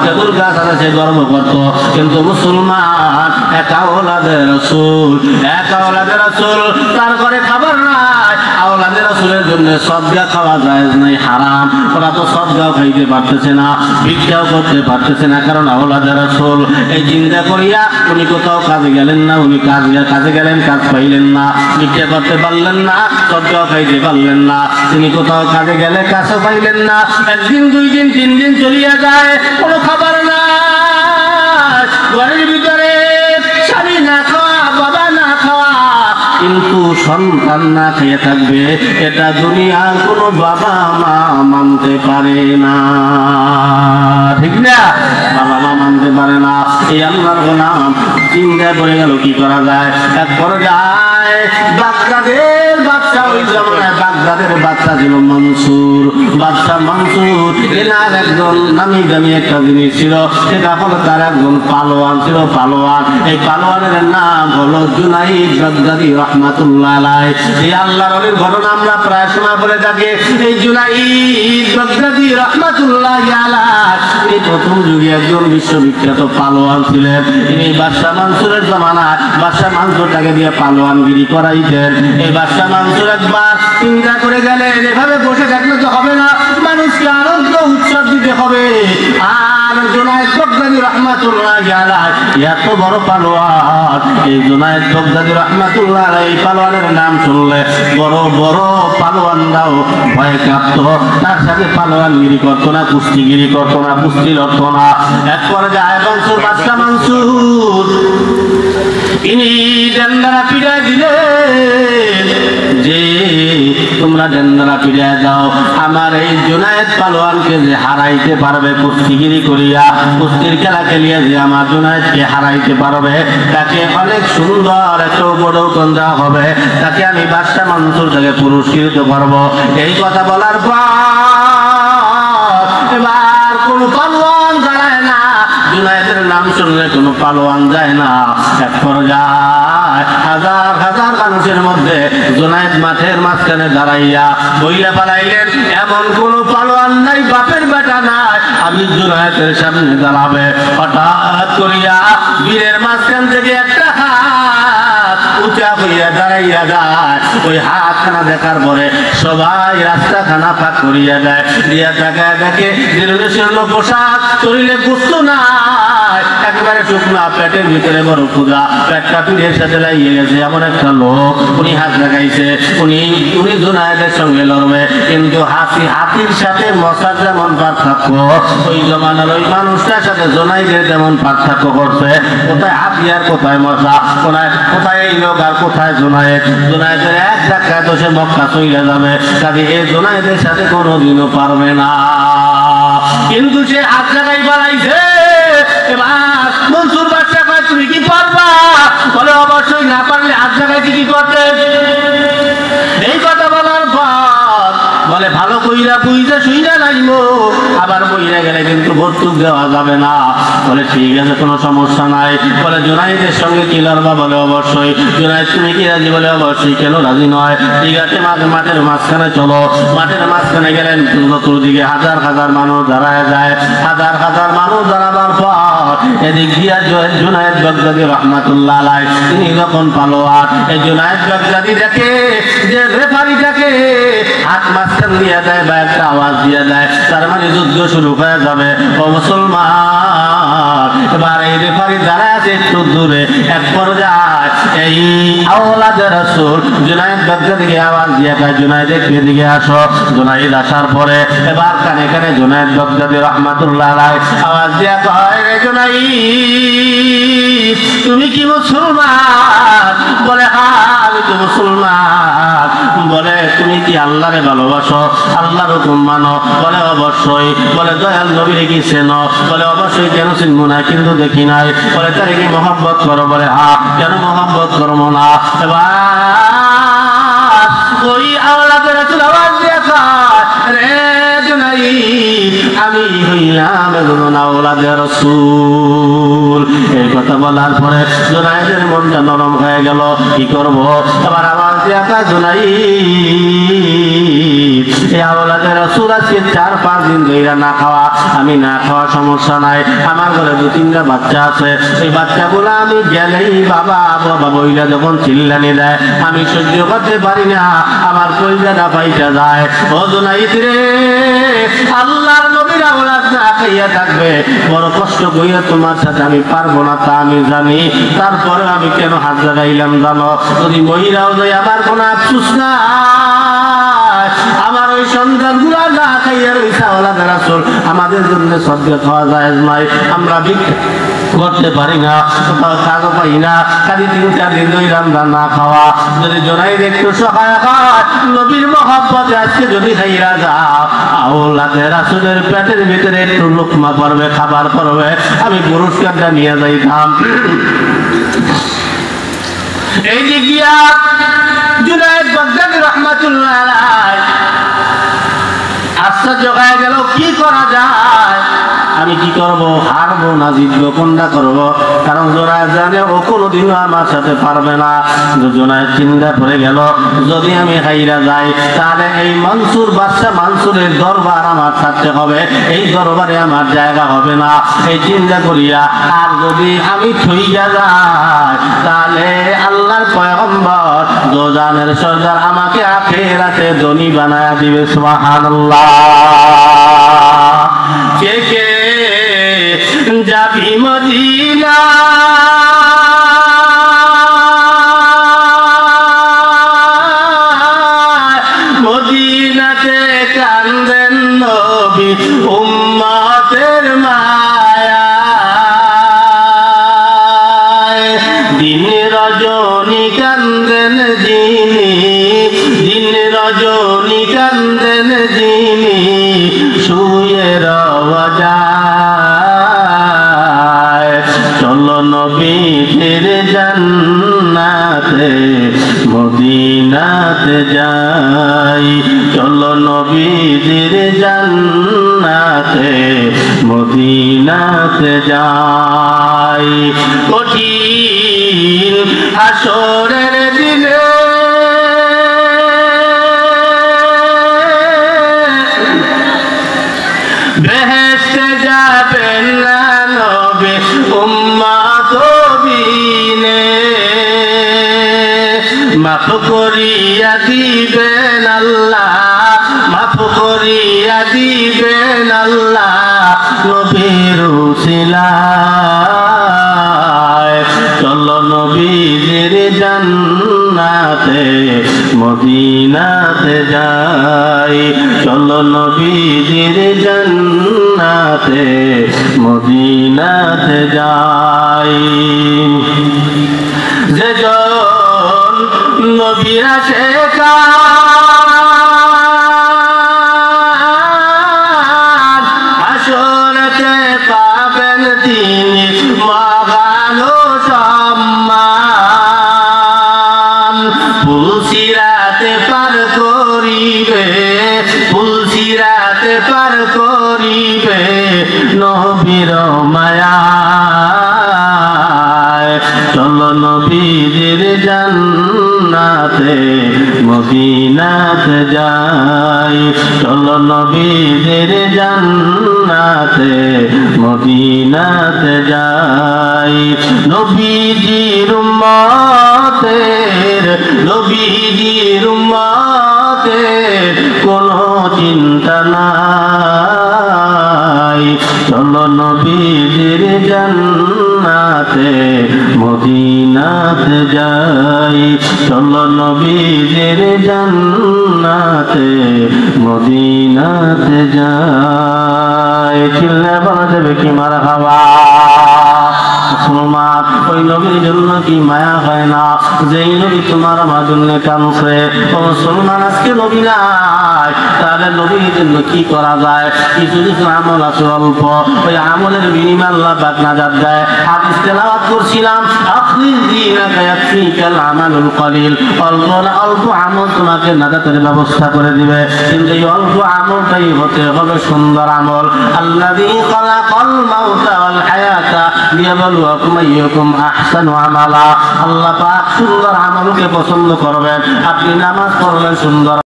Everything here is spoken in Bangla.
লেবুর গাছ আছে সে গর্ব করত, কিন্তু মুসলমান একা আওলাদে রাসূল, একা আওলাদে রাসূল, তার ঘরে খাবার নাই, আওলাদে রাসূলের জন্য সদকা খাওয়া জায়েজ নাই, হারাম। ওরা তো সদকাও খাইতে পারতেছে না, ভিক্ষাও করতে পারতেছে না, কারণ আওলাদে রাসূল। এই চিন্তা করিয়া উনি কোথাও কাজে গেলেন না, উনি কাজে গেলেন, কাজ পাইলেন না, ভিক্ষা করতে পারলেন না, সদকাও খাইতে পারলেন না। তিনি কোথাও কাজে গেলে কাজও পাইলেন না। একদিন, 2 দিন, 3 দিন চলিয়া যায়, কোনো খাবার নাই, ঘরের ভিতরে স্বামী না খাওয়া, বাবা না খাওয়া, কিন্তু সন্তান না খেয়ে থাকবে, এটা দুনিয়ার কোনো বাবা মা মানতে পারে না, ঠিক না? বাবা মা মানতে পারে না। এই আল্লাহর গোলাম চিন্তা করে গেল কি করা যায়। এক পর্যায়ে বাগদাদের বাদশা, ওই জামানায় বাগদাদের বাদশা ছিল মনসুর। বাদশা মনসুর এনার একজন নামি দামি একটা জিনিস ছিল, সেটা হলো তার একজন পালোয়ান ছিল, পালোয়ান। এই পালোয়ানের নাম হলো জুনাইদ বাগদাদি রহমাতুল্লাহ আলাইহি। এই আল্লাহর ওলির ঘটনা আমরা প্রায় সময় বলে থাকি। এই জুনাইদ বাগদাদি রহমাতুল্লাহ আলাইহি এই প্রথম যুগে একজন বিশ্ববিখ্যাত পালোয়ান ছিলেন। তিনি বাদশা মনসুরের জামানায় বাদশা মনসুরটাকে দিয়ে পালোয়ানগিরি করাইতেন। এই বাদশা মনসুর একবার চিন্তা করে গেলেন, এভাবে বসে থাকলে তো হবে না, মানুষকে আনন্দ উৎসব দিতে হবে। আর জুনাইদ বাগদাদি রহমাতুল্লাহ আলাইহি এত বড় পালোয়ান, এই জুনাইদ বাগদাদি রহমাতুল্লাহ আলাইহি এই পালোয়ানের নাম শুনলে বড় বড় পালোয়ানরাও ভয় কাঁপত। তার সাথে পালোয়ানগিরি করতো না, কুস্তিগিরি করতো না, কুস্তি লড়তো না। এক পর্যায়ে মনসুর, বাদশা মনসুর তিনি ডেন্ডারা পিড়ায় দিলেন যে তোমরা ডেন্ডারা পিড়ায় দাও, আমার এই জুনাইদ পালোয়ানকে যে হারাইতে পারবে কুস্তিগিরি করিয়া, কুস্তির খেলা খেলিয়া যে আমার জুনাইদকে হারাইতে পারবে, তাকে অনেক সুন্দর একটা উপঢৌকন দেওয়া হবে, তাকে আমি বাদশা মনসুর থেকে পুরস্কৃত করবো। এই কথা বলার পর এবার কোন পালোয়ান দাঁড়ায় না, জুনাইদের নাম শুনলে কোনো পালোয়ান যায় না। এক পর্যায়ে হাজার হাজার মানুষের মধ্যে জুনাইদ মাঠের মাঝখানে দাঁড়াইয়া বইলা পালাইলেন, এমন কোন পালোয়ান নাই, বাপের বেটা নাই, আমি জুনাইদের সামনে দাঁড়াবে। হঠাৎ করিয়া বীরের মাঝখান থেকে একটা হাত উঁচা হইয়া দাঁড়াইয়া যায়। ওই হাতখানা দেখার পরে সবাই রাস্তাখানা ফাঁক করিয়া যায়, দিয়া তাকায় দেখে দীর্ঘশীর্ণ পোশাক, শরীরে গোস্ত নাই, একেবারে শুকনা, পেটের ভিতরে বড় ক্ষুধা, পেটটা পিঠের সাথে লাগিয়ে গেছে। এমন একটা লোক, উনি হাত লাগাইছে, উনি জুনাইদের সঙ্গে লড়বে, কিন্তু হাতির সাথে মশার যেমন পার্থক্য, ওই জমানার ওই মানুষটার সাথে জুনাইদের যেমন পার্থক্য করছে। কোথায় হাতি আর কোথায় মশা, কোথায় এই লোক আর কোথায় জুনাইদ। জুনাইদের এক ধাক্কায় তো সে মক্কা চলে যাবে, কাজে এই জুনাইদের সাথে কোনোদিনও পারবে না। কিন্তু সে হাত লাগাই বাড়াইছে। এবার মনসুর বাদশা কয়, তুমি কি পারবা? বলে অবশ্যই, না পারলে হাত লাগাইতে কি করতে? এই কথা বলার পর বলে ভালো কইরা বুঝা শুইরা লাগবো, আবার বইরা গেলে কিন্তু ভর্তুক দেওয়া যাবে না। বলে ঠিক আছে, কোনো সমস্যা নাই। বলে জুনাইদের সঙ্গে কি লড়বা? বলে অবশ্যই। জুনাইদ তুমি কি রাজি? বলে অবশ্যই। কেন রাজি নয়? ঠিক আছে, মাঠের মাঝখানে চলো। মাঠের মাঝখানে গেলেন, চতুর্দিকে হাজার হাজার মানুষ দাঁড়ায় যায়। হাজার হাজার মানুষ দাঁড়াবার পর এদিক দিয়া জুনাইদ বাগদাদি রহমাতুল্লাহ আলাইহি তিনি যখন পালোয়ান, এই জুনাইদ বাগদাদি দেখে যে রেফারিটাকে হাত মাঝখান দিয়া দেয় বা একটা আওয়াজ দিয়া দেয়, তার মানে যুদ্ধ শুরু হয়ে যাবে। ও মুসলমান, এবার এই রেফারি যারা আছে একটু দূরে, এক পর্যায়ে এই আওলাদে রাসূল জুনাইদ বাগদাদিকে আওয়াজ দিয়া কয়, জুনাইদ এদিকে আসো। জুনাইদ আসার পরে এবার কানে কানে জুনাইদ বাগদাদি রহমাতুল্লাহ আলাইহি আওয়াজ দিয়া কয়, রে জুনাইদ তুমি কি মুসলমান? বলে হ্যাঁ আমি তো মুসলমান। বলে তুমি কি আল্লাহরে ভালোবাসো? আল্লাহর হুকুম মানো? বলে অবশ্যই। বলে দয়াল নবীরে কি চেনো? বলে অবশ্যই। কেন চিনবো না? কিন্তু দেখি নাই। বলে তারে কি মহব্বত করো? বলে হ্যাঁ। কেন মহব্বত করবো না? এবার ওই আওলাদে রাসূল আওয়াজ দিয়ে কয়, রে জুনাইদ আমি হইলাম একজন আওলাদে রাসূল। এই কথা বলার পরে জুনায়েদের মনটা নরম হয়ে গেল। কি করব? আবার আওয়াজ দিয়া কা জুনাইদ, এই আওলাদের রাসূল আজকে 4-5 দিন ধরে না খাওয়া। আমি না খাওয়া সমস্যা নাই, আমার ঘরে 2-3টা বাচ্চা আছে, এই বাচ্চাগুলো আমি গেলেই বাবা বাবা বইলা যখন চিল্লানি দেয় আমি সহ্য করতে পারি না, আমার কলিজাটা ফাইটা যায়। ও জুনাইদ রে, আল্লাহর নবীর আওলাদ না খাইয়া থাকবে, বড় কষ্ট কইয়া তোমার সাথে আমি পারবো না তা আমি জানি, তারপরে আমি কেন হাত লাগাইলাম জানো? যদি মহিলাও যায় আমার কোনো আফসোস না, আমার ওই সন্তানগুলা না খাইয়া রইছে আওলাদের রাসূল, আমাদের জন্য সদকা খাওয়া জায়েজ নয়, আমরা ভিক্ষা করতে পারি না, কাজও পাই না, খালি 3-4 দিন ধরে রান্না না খাওয়া। যদি জুনাইদ একটু সহায় হয় নবীর মহব্বতে আজকে যদি খাইয়া যাও, আওলাদের রাসূলের পেটের ভিতরে একটু লোকমা পড়বে, খাবার পড়বে, আমি পুরস্কারটা নিয়ে যাইতাম। এই যে গিয়া জুনাইদ বাগদাদী রাহমাতুল্লাহ আলাইহি আশ্চর্য হয়ে গেল, কি করা যায়? আমি কি করব? হারবো না জিতবো, কোনটা করবো? কারণ জুনায়েদ জানে ও কোনোদিনও আমার সাথে পারবে না। জুনায়েদ চিন্তা পড়ে গেল, যদি আমি হাইরা যাই তাহলে এই মনসুর বাদশা মানসুরের দরবার আমার থাকতে হবে, এই দরবারে আমার জায়গা হবে না। এই চিন্তা করিয়া আর যদি আমি থইয়া যাই তাহলে আল্লাহর পয়গম্বর দোজানের সর্দার আমাকে আখিরাতে ধনী বানায়া দিবে। সুবহানাল্লাহ। কে কে যাবি মদিনা, মদিনাতে কান্দেন নবী উম্মতের মায়ায়, দিন রজনী কান্দেন যিনি, দিন রজনী কান্দেন যিনি, শুয়ে রওয়া যায়। চলো নবীর জান্নাতে মদিনাতে যাই, চলো নবীর জান্নাতে মদিনাতে যাই। কঠিন হাসরের দিনে বেহেশতে যাবেন না নবী উম্মত বিনে, মাফ করিয়া দিবেন আল্লাহ, মাফ করিয়া দিবেন আল্লাহ নবীর উসিলায়। চলো নবীর জান্নাতে মদিনাতে যাই, চলো নবীর জান্নাতে মদিনাতে যাই। যেজন নবীর আশিকান হাসরেতে পাবেন তিনি মহানো সম্মান, পুলসিরাতে পার করিবে, পুলসিরাতে পার করিবে নবীর মায়ায়। চলো নবীর জান্নাতে মদিনাতে যাই, চলো নবীর জান্নাতে মদিনাতে যাই। নবীজির উম্মতের, নবীজির উম্মতের কোনো চিন্তা নাই, চলো নবীর জান্নাতে মদিনাতে যাই, চলো নবীর জান্নাতে মদিনাতে যাই। চিল্লা বলা যাবে কি মারহাবা? মুসলমান ওই নবীর জন্য কি মায়া হয় না? যেই নবী তোমার আমার জন্য কাঁদছে। ও মুসলমান, আজকে নবী নাই, তাহলে নবীর জন্য কি করা যায়? কিছু কিছু আমল আছে অল্প, ওই আমলের বিনিময়ে আল্লাহ পাক নাজাত দেয়। হাদিস তেলাওয়াত করছিলাম, আখরিজ দীনাকা ইয়াকফিকাল আমালুল কলিল, অল্প না অল্প আমল তোমাকে নাজাতের ব্যবস্থা করে দিবে, কিন্তু এই অল্প আমলটাই হতে হবে সুন্দর আমল। আল্লাযী খালাকাল মাউতা ওয়াল হায়াতা লিয়াবলুয়া লিয়াবলুয়াকুম আইয়ুকুম আহসানু আমালা। আল্লাহ পাক সুন্দর আমলকে পছন্দ করবেন। আপনি নামাজ পড়লেন সুন্দর